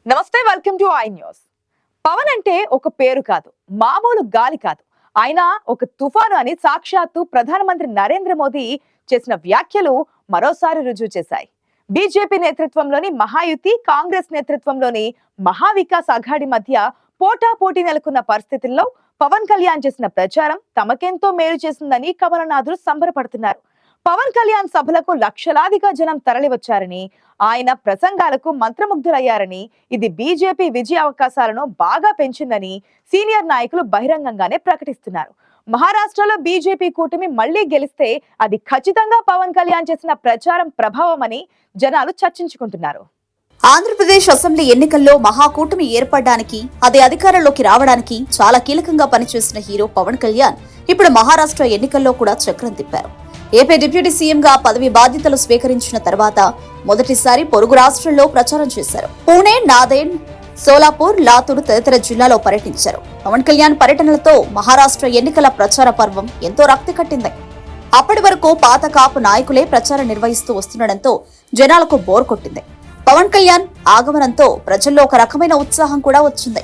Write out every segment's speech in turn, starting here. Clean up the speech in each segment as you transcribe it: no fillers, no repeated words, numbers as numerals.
నమస్తే, welcome to I news. Pawan అంటే ఒక పేరు కాదు, మామూలు గాలి కాదు, ఆయన ఒక తుఫాను అని సాక్షాత్తు ప్రధానమంత్రి నరేంద్ర మోదీ చేసిన వ్యాఖ్యలు మరోసారి రుజువు చేశాయి. బీజేపీ నేతృత్వంలోని మహాయుతి, కాంగ్రెస్ నేతృత్వంలోని మహావికాస్ అఘాడి మధ్య పోటాపోటీ నెలకొన్న పరిస్థితుల్లో పవన్ కళ్యాణ్ చేసిన ప్రచారం తమకెంతో మేలు చేసిందని కమలనాథులు సంబరపడుతున్నారు. పవన్ కళ్యాణ్ సభలకు లక్షలాదిగా జనం తరలివచ్చారని, ఆయన ప్రసంగాలకు మంత్రముగ్ధులయ్యారని, ఇది బీజేపీ విజయ అవకాశాలను బాగా పెంచిందని సీనియర్ నాయకులు బహిరంగంగానే ప్రకటిస్తున్నారు. మహారాష్ట్రలో బీజేపీ కూటమి మళ్లీ గెలిస్తే అది ఖచ్చితంగా పవన్ కళ్యాణ్ చేసిన ప్రచారం ప్రభావమని జనాలు చర్చించుకుంటున్నారు. ఆంధ్రప్రదేశ్ అసెంబ్లీ ఎన్నికల్లో మహాకూటమి ఏర్పడడానికి, అది అధికారంలోకి రావడానికి చాలా కీలకంగా పనిచేసిన హీరో పవన్ కళ్యాణ్ ఇప్పుడు మహారాష్ట్ర ఎన్నికల్లో కూడా చక్రం తిప్పారు. ఏపీ డిప్యూటీ సీఎంగా పదవి బాధ్యతలు స్వీకరించిన తర్వాత మొదటిసారి పొరుగు రాష్ట్రంలో ప్రచారం చేశారు. పూణే, నాదేడ్, సోలాపూర్, లాతూర్ తదితర జిల్లాలో పర్యటించారు. పవన్ కళ్యాణ్ పర్యటనలతో మహారాష్ట్ర ఎన్నికల ప్రచార పర్వం ఎంతో రక్తి కట్టింది. అప్పటి వరకు పాత కాపు నాయకులే ప్రచారం నిర్వహిస్తూ వస్తుండటంతో జనాలకు బోర్ కొట్టింది. పవన్ కళ్యాణ్ ఆగమనంతో ప్రజల్లో ఒక రకమైన ఉత్సాహం కూడా వచ్చింది.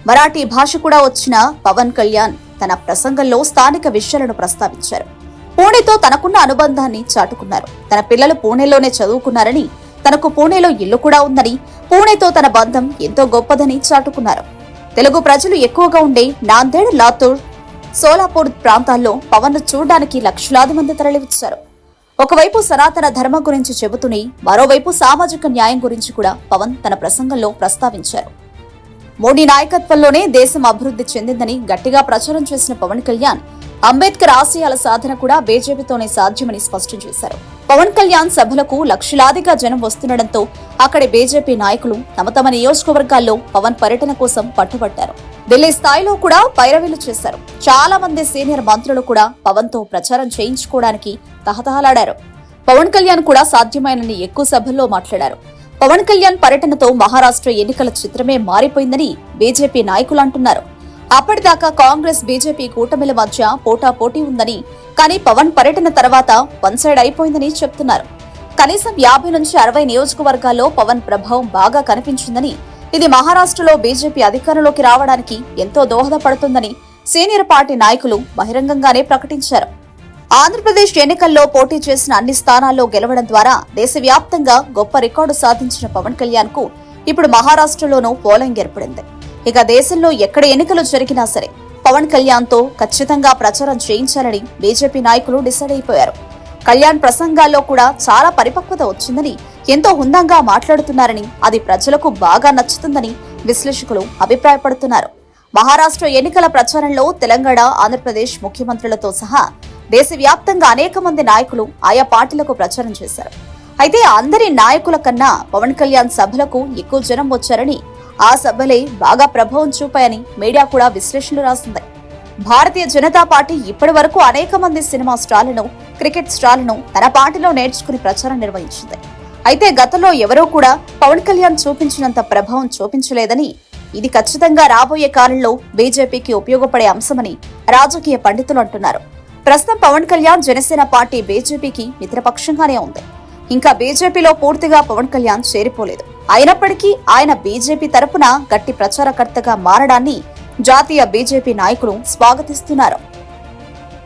మరాఠీ భాష కూడా వచ్చిన పవన్ కళ్యాణ్ తన ప్రసంగంలో స్థానిక విషయాలను ప్రస్తావించారు. పూణేతో తనకున్న అనుబంధాన్ని చాటుకున్నారు. తన పిల్లలు పూణేలోనే చదువుకున్నారని, తనకు పూణేలో ఇల్లు కూడా ఉందని, పూణేతో తన బంధం ఎంతో గొప్పదని చాటుకున్నారు. తెలుగు ప్రజలు ఎక్కువగా ఉండే నాందేడ్, లాతూర్, సోలాపూర్ ప్రాంతాల్లో పవన్ ను చూడడానికి లక్షలాది మంది తరలివచ్చారు. ఒకవైపు సనాతన ధర్మం గురించి చెబుతూనే మరోవైపు సామాజిక న్యాయం గురించి కూడా పవన్ తన ప్రసంగంలో ప్రస్తావించారు. మోడీ నాయకత్వంలోనే దేశం అభివృద్ధి చెందిందని గట్టిగా ప్రచారం చేసిన పవన్ కళ్యాణ్ అంబేద్కర్ ఆశయాల సాధన కూడా బీజేపీతోనే సాధ్యమని స్పష్టం చేశారు. పవన్ కళ్యాణ్ సభలకు లక్షలాదిగా జనం వస్తుండటంతో అక్కడి బీజేపీ నాయకులు తమ తమ నియోజకవర్గాల్లో పవన్ పర్యటన కోసం పట్టుబట్టారు. ఢిల్లీ స్థాయిలో కూడా పైరవీలు చేశారు. చాలా మంది సీనియర్ మంత్రులు కూడా పవన్ తో ప్రచారం చేయించుకోవడానికి తహతహలాడారు. పవన్ కళ్యాణ్ కూడా సాధ్యమైనన్ని ఎక్కువ సభల్లో మాట్లాడారు. పవన్ కళ్యాణ్ పర్యటనతో మహారాష్ట్ర ఎన్నికల చిత్రమే మారిపోయిందని బీజేపీ నాయకులు అంటున్నారు. అప్పటిదాకా కాంగ్రెస్, బీజేపీ కూటమిల మధ్య పోటాపోటీ ఉందని, కానీ పవన్ పర్యటన తర్వాత వన్ సైడ్ అయిపోయిందని చెప్తున్నారు. కనీసం 50 నుంచి 60 నియోజకవర్గాల్లో పవన్ ప్రభావం బాగా కనిపించిందని, ఇది మహారాష్ట్రలో బీజేపీ అధికారంలోకి రావడానికి ఎంతో దోహదపడుతుందని సీనియర్ పార్టీ నాయకులు బహిరంగంగానే ప్రకటించారు. ఆంధ్రప్రదేశ్ ఎన్నికల్లో పోటీ చేసిన అన్ని స్థానాల్లో గెలవడం ద్వారా దేశవ్యాప్తంగా గొప్ప రికార్డు సాధించిన పవన్ కళ్యాణ్ కు ఇప్పుడు మహారాష్ట్రలోనూ పోలింగ్ ఏర్పడింది. ఇక దేశంలో ఎక్కడ ఎన్నికలు జరిగినా సరే పవన్ కళ్యాణ్ తో ఖచ్చితంగా ప్రచారం చేయించాలని బీజేపీ నాయకులు డిసైడ్ అయిపోయారు. కళ్యాణ్ ప్రసంగాల్లో కూడా చాలా పరిపక్వత వచ్చిందని, ఎంతో హుందాగా మాట్లాడుతున్నారని, అది ప్రజలకు బాగా నచ్చుతుందని విశ్లేషకులు అభిప్రాయపడుతున్నారు. మహారాష్ట్ర ఎన్నికల ప్రచారంలో తెలంగాణ, ఆంధ్రప్రదేశ్ ముఖ్యమంత్రులతో సహా దేశవ్యాప్తంగా అనేక మంది నాయకులు ఆయా పార్టీలకు ప్రచారం చేశారు. అయితే అందరి నాయకుల కన్నా పవన్ కళ్యాణ్ సభలకు ఎక్కువ జనం వచ్చారని, ఆ సభలే బాగా ప్రభావం చూపాయని మీడియా కూడా విశ్లేషణలు రాసింది. భారతీయ జనతా పార్టీ ఇప్పటి వరకు అనేక మంది సినిమా స్టార్లను, క్రికెట్ స్టార్లను తన పార్టీలో నేర్చుకుని ప్రచారం నిర్వహించింది. అయితే గతంలో ఎవరూ కూడా పవన్ కళ్యాణ్ చూపించినంత ప్రభావం చూపించలేదని, ఇది ఖచ్చితంగా రాబోయే కాలంలో బీజేపీకి ఉపయోగపడే అంశమని రాజకీయ పండితులు అంటున్నారు. ప్రస్తుతం పవన్ కళ్యాణ్ జనసేన పార్టీ బీజేపీకి మిత్రపక్షంగానే ఉంది. ఇంకా బీజేపీలో పూర్తిగా పవన్ కళ్యాణ్ చేరిపోలేదు. అయినప్పటికీ ఆయన బీజేపీ తరపున గట్టి ప్రచారకర్తగా మారడాన్ని జాతీయ బీజేపీ నాయకులు స్వాగతిస్తున్నారు.